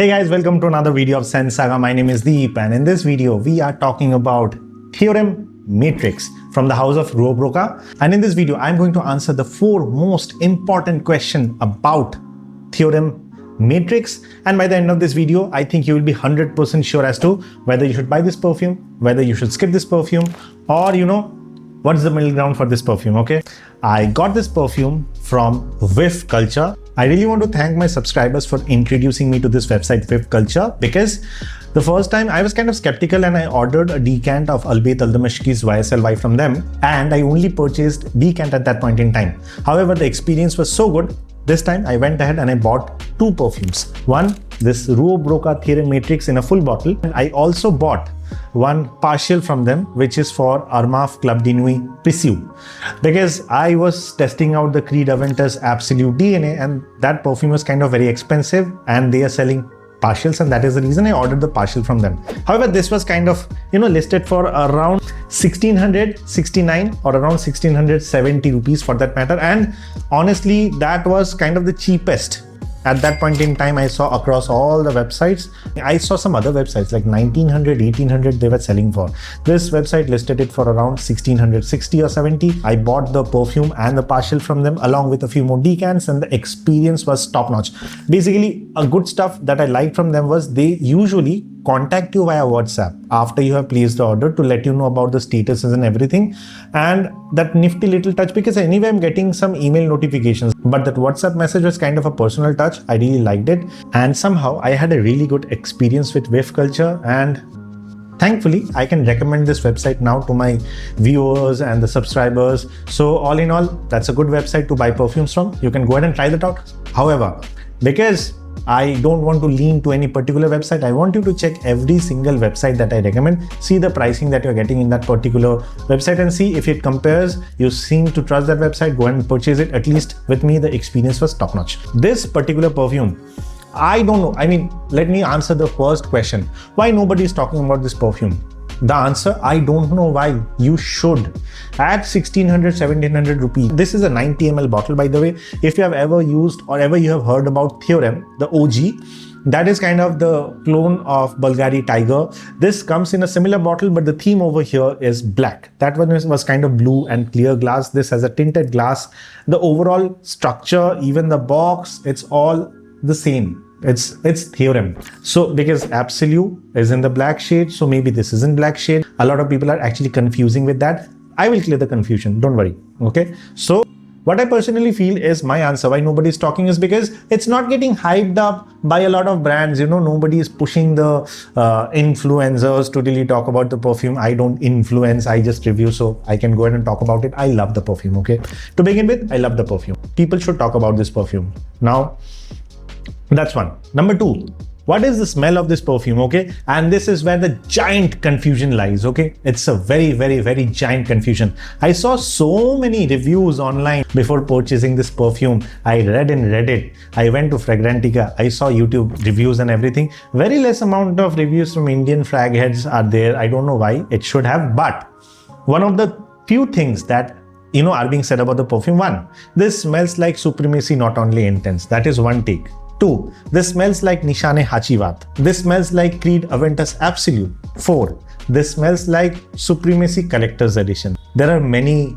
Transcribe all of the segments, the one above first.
Hey guys, welcome to another video of Sense Saga. My name is Deep, and in this video we are talking about Theoreme Matrix from the house of Rue Broca. And in this video I'm going to answer the 4 most important questions about Theoreme Matrix, and by the end of this video I think you will be 100% sure as to whether you should buy this perfume, whether you should skip this perfume, or what's the middle ground for this perfume. Okay, I got this perfume from Whiff culture. I really want to thank my subscribers for introducing me to this website Whiff culture, because the first time I was kind of skeptical and I ordered a decant of Albeit Aldamashki's YSLY from them, and I only purchased decant at that point in time. However, the experience was so good. This time I went ahead and I bought 2 perfumes. One, this Rue Broca Theoreme Matrix in a full bottle. And I also bought one partial from them, which is for Armaf Perfume, because I was testing out the Creed Aventus Absolu DNA, and that perfume was kind of very expensive and they are selling partials, and that is the reason I ordered the partial from them. However, this was kind of listed for around 1669 or around 1670 rupees for that matter, and honestly that was kind of the cheapest at that point in time I saw across all the websites. I saw some other websites like 1900, 1800 they were selling for. This website listed it for around 1660 or 70. I bought the perfume and the partial from them along with a few more decants, and the experience was top notch. Basically, a good stuff that I liked from them was they usually contact you via WhatsApp after you have placed the order to let you know about the statuses and everything, and that nifty little touch, because anyway I'm getting some email notifications, but that WhatsApp message was kind of a personal touch. I really liked it, and somehow I had a really good experience with Whiff culture, and thankfully I can recommend this website now to my viewers and the subscribers. So all in all, that's a good website to buy perfumes from. You can go ahead and try that out. However, because I don't want to lean to any particular website, I want you to check every single website that I recommend, see the pricing that you're getting in that particular website and see if it compares. You seem to trust that website, go ahead and purchase it. At least with me, the experience was top notch. This particular perfume, I don't know. I mean, let me answer the first question. Why nobody is talking about this perfume? The answer, I don't know why. You should. At 1600, 1700 rupees. This is a 90 ml bottle, by the way. If you have ever used or ever you have heard about Theoreme, the OG, that is kind of the clone of Bulgari Tiger. This comes in a similar bottle, but the theme over here is black. That one was kind of blue and clear glass. This has a tinted glass. The overall structure, even the box, it's all the same. It's Theoreme. So because Absolu is in the black shade, so maybe this is in black shade. A lot of people are actually confusing with that. I will clear the confusion, don't worry. Okay, so what I personally feel is my answer why nobody is talking is because it's not getting hyped up by a lot of brands. Nobody is pushing the influencers to really talk about the perfume. I don't influence, I just review, so I can go ahead and talk about it. I love the perfume. Okay, to begin with, I love the perfume. People should talk about this perfume. Now, that's one. Number 2, what is the smell of this perfume? Okay, and this is where the giant confusion lies. Okay, it's a very, very, very giant confusion. I saw so many reviews online before purchasing this perfume. I read in Reddit, I went to Fragrantica, I saw YouTube reviews and everything. Very less amount of reviews from Indian frag heads are there. I don't know why. It should have, but one of the few things that are being said about the perfume: 1, this smells like Supremacy, not only intense. That is one take. 2, this smells like Nishane Hacivat. This smells like Creed Aventus Absolu. 4, this smells like Supremacy Collector's Edition. There are many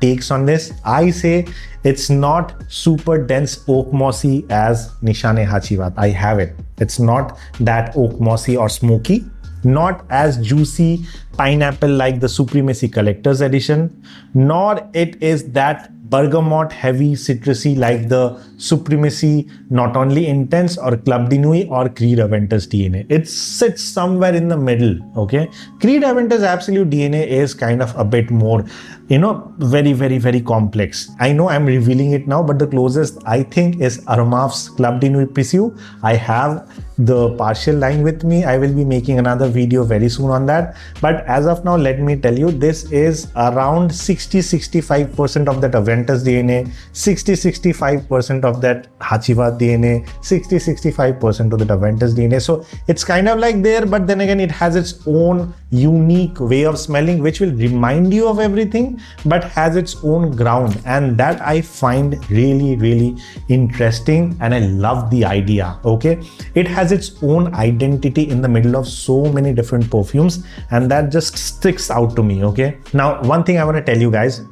takes on this. I say it's not super dense oak mossy as Nishane Hacivat. I have it. It's not that oak mossy or smoky. Not as juicy pineapple like the Supremacy Collector's Edition, nor it is that bergamot heavy citrusy like the Supremacy Not Only Intense or Club de Nuit or Creed Aventus DNA. It sits somewhere in the middle. Okay, Creed Aventus Absolu DNA is kind of a bit more, very, very, very complex. I know I'm revealing it now, but the closest I think is Armaf's Club de Nuit Perfume. I have the partial line with me. I will be making another video very soon on that, but as of now, let me tell you, this is around 60-65% of that Aventus DNA, 60-65% of that Hacivat DNA, 60-65% of that Aventus DNA. So it's kind of like there, but then again it has its own unique way of smelling which will remind you of everything but has its own ground, and that I find really, really interesting, and I love the idea. Okay, it has has its own identity in the middle of so many different perfumes, and that just sticks out to me. Okay, now one thing I want to tell you guys,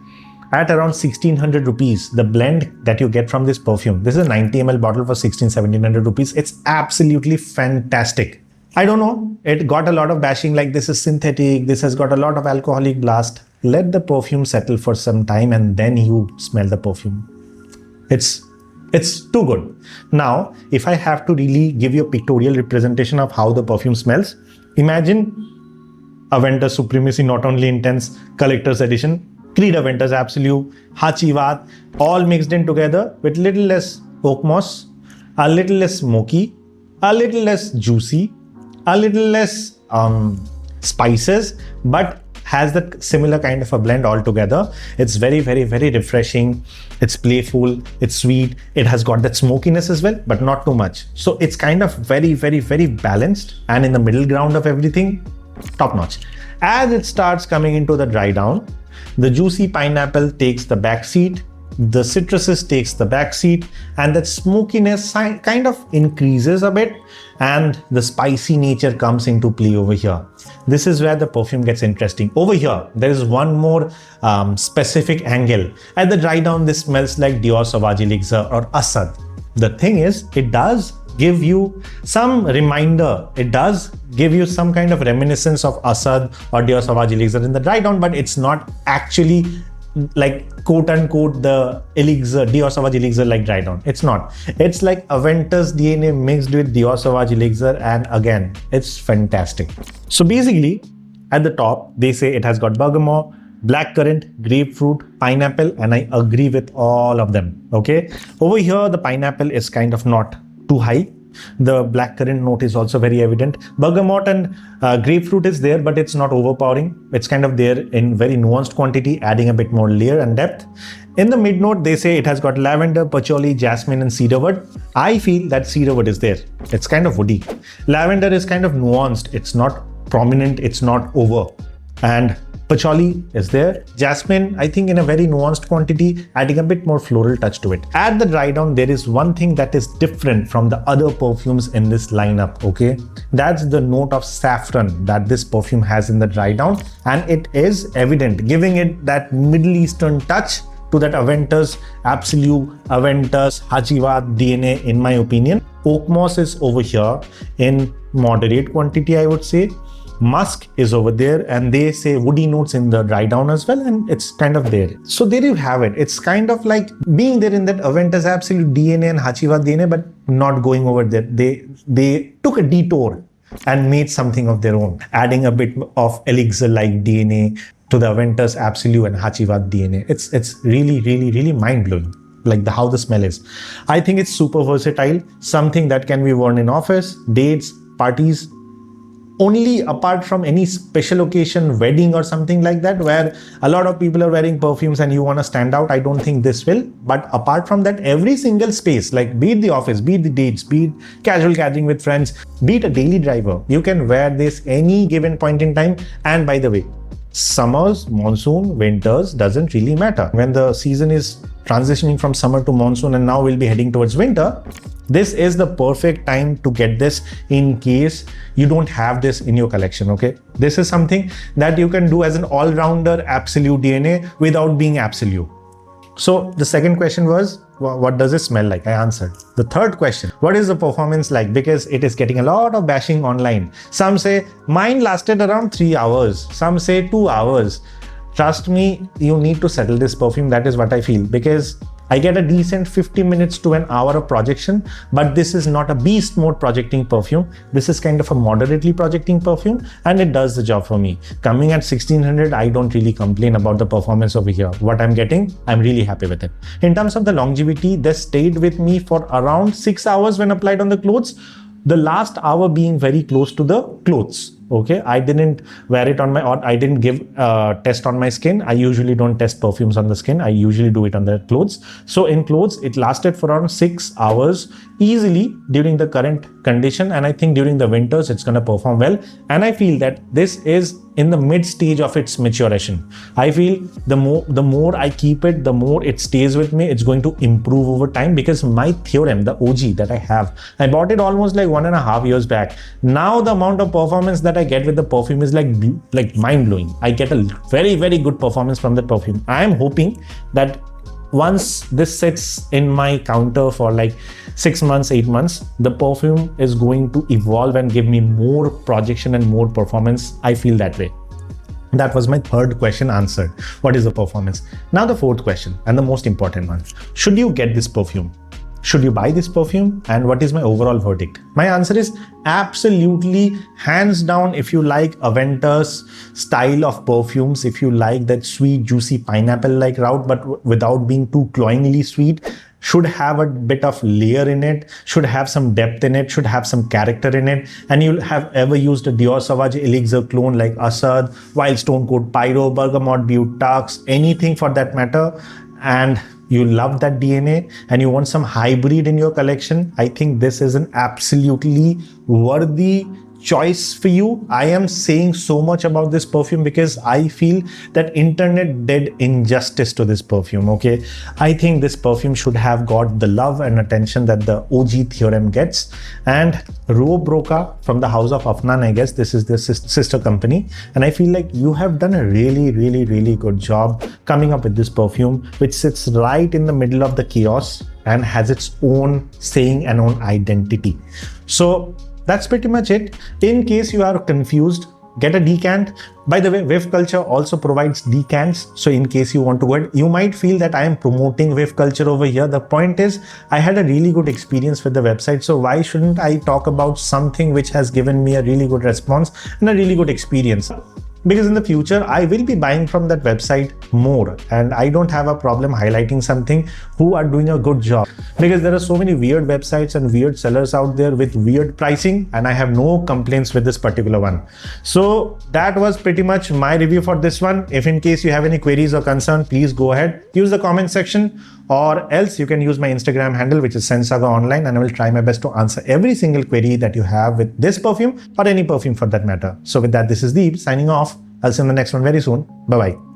at around 1600 rupees, the blend that you get from this perfume, this is a 90 ml bottle for 1700 rupees. It's absolutely fantastic. I don't know, it got a lot of bashing like this is synthetic, this has got a lot of alcoholic blast. Let the perfume settle for some time and then you smell the perfume. It's too good. Now, if I have to really give you a pictorial representation of how the perfume smells, imagine Aventus Supremacy Not Only Intense Collector's Edition, Creed Aventus Absolu, Hacivat, all mixed in together with little less oak moss, a little less smoky, a little less juicy, a little less spices, but has the similar kind of a blend altogether. It's very, very, very refreshing. It's playful, it's sweet. It has got that smokiness as well, but not too much. So it's kind of very, very, very balanced, and in the middle ground of everything, top notch. As it starts coming into the dry down, the juicy pineapple takes the back seat, the citruses takes the back seat, and that smokiness kind of increases a bit, and the spicy nature comes into play over here. This is where the perfume gets interesting. Over here, there is one more specific angle. At the dry down, this smells like Dior Sauvage Elixir or Assad. The thing is, it does give you some reminder. It does give you some kind of reminiscence of Assad or Dior Sauvage Elixir in the dry down, but it's not actually like quote unquote the elixir, Dior Sauvage Elixir like dry down. It's not. It's like Aventus DNA mixed with Dior Sauvage Elixir, and again, it's fantastic. So basically, at the top, they say it has got bergamot, blackcurrant, grapefruit, pineapple, and I agree with all of them. Okay. Over here, the pineapple is kind of not too high. The blackcurrant note is also very evident. Bergamot and grapefruit is there, but it's not overpowering. It's kind of there in very nuanced quantity, adding a bit more layer and depth. In the mid note, they say it has got lavender, patchouli, jasmine, and cedarwood. I feel that cedarwood is there. It's kind of woody. Lavender is kind of nuanced. It's not prominent. It's not over. And patchouli is there. Jasmine, I think in a very nuanced quantity, adding a bit more floral touch to it. At the dry down, there is one thing that is different from the other perfumes in this lineup, okay? That's the note of saffron that this perfume has in the dry down, and it is evident, giving it that Middle Eastern touch to that Aventus Absolu, Aventus Hacivat DNA, in my opinion. Oak moss is over here in moderate quantity, I would say. Musk is over there, and they say woody notes in the dry down as well, and it's kind of there. So there you have it. It's kind of like being there in that Aventus Absolu DNA and Hacivat DNA, but not going over there. They took a detour and made something of their own, adding a bit of elixir-like DNA to the Aventus Absolu and Hacivat DNA. It's really, really, really mind-blowing, like how the smell is. I think it's super versatile, something that can be worn in office, dates, parties, only apart from any special occasion, wedding or something like that, where a lot of people are wearing perfumes and you want to stand out. I don't think this will. But apart from that, every single space, like be it the office, be it the dates, be it casual gathering with friends, be it a daily driver, you can wear this any given point in time. And by the way, summers, monsoon, winters doesn't really matter. When the season is transitioning from summer to monsoon and now we'll be heading towards winter, this is the perfect time to get this in case you don't have this in your collection, okay? This is something that you can do as an all-rounder Absolute DNA without being absolute. So the second question was, what does it smell like? I answered. The third question, what is the performance like? Because it is getting a lot of bashing online. Some say mine lasted around 3 hours. Some say 2 hours. Trust me, you need to settle this perfume. That is what I feel, because I get a decent 50 minutes to an hour of projection, but this is not a beast mode projecting perfume. This is kind of a moderately projecting perfume, and it does the job for me. Coming at 1600, I don't really complain about the performance over here. What I'm getting, I'm really happy with it. In terms of the longevity, this stayed with me for around 6 hours when applied on the clothes. The last hour being very close to the clothes. Okay, I didn't wear it on my, or I didn't give a test on my skin. I usually don't test perfumes on the skin. I usually do it on the clothes. So in clothes, it lasted for around 6 hours easily during the current condition. And I think during the winters, it's going to perform well. And I feel that this is in the mid stage of its maturation. I feel the more I keep it, the more it stays with me. It's going to improve over time, because my Theoreme, the OG that I have, I bought it almost like 1.5 years back. Now the amount of performance that I get with the perfume is like mind-blowing. I get a very, very good performance from the perfume. I am hoping that once this sits in my counter for like 6 months, 8 months, the perfume is going to evolve and give me more projection and more performance. I feel that way. That was my third question answered. What is the performance? Now the fourth question, and the most important one. Should you get this perfume? Should you buy this perfume? And what is my overall verdict? My answer is absolutely, hands down. If you like Aventus style of perfumes, if you like that sweet, juicy pineapple-like route, but without being too cloyingly sweet, should have a bit of layer in it, should have some depth in it, should have some character in it, and you'll have ever used a Dior Sauvage Elixir clone like Assad, Wild Stone Coat Pyro, Bergamot Butte Tux, anything for that matter, and you love that DNA and you want some hybrid in your collection, I think this is an absolutely worthy choice for you. I am saying so much about this perfume because I feel that internet did injustice to this perfume. Okay, I think this perfume should have got the love and attention that the OG Theoreme gets. And Rue Broca from the house of Afnan, I guess this is the sister company, and I feel like you have done a really, really, really good job coming up with this perfume, which sits right in the middle of the chaos and has its own saying and own identity. So that's pretty much it. In case you are confused, get a decant. By the way, Whiff culture also provides decants. So in case you want to go ahead, you might feel that I am promoting Whiff culture over here. The point is, I had a really good experience with the website. So why shouldn't I talk about something which has given me a really good response and a really good experience? Because in the future, I will be buying from that website more, and I don't have a problem highlighting something who are doing a good job, because there are so many weird websites and weird sellers out there with weird pricing, and I have no complaints with this particular one. So that was pretty much my review for this one. If in case you have any queries or concern, please go ahead, use the comment section, or else you can use my Instagram handle, which is Sensaga Online, and I will try my best to answer every single query that you have with this perfume or any perfume for that matter. So with that, this is Deep signing off. I'll see you in the next one very soon. Bye-bye.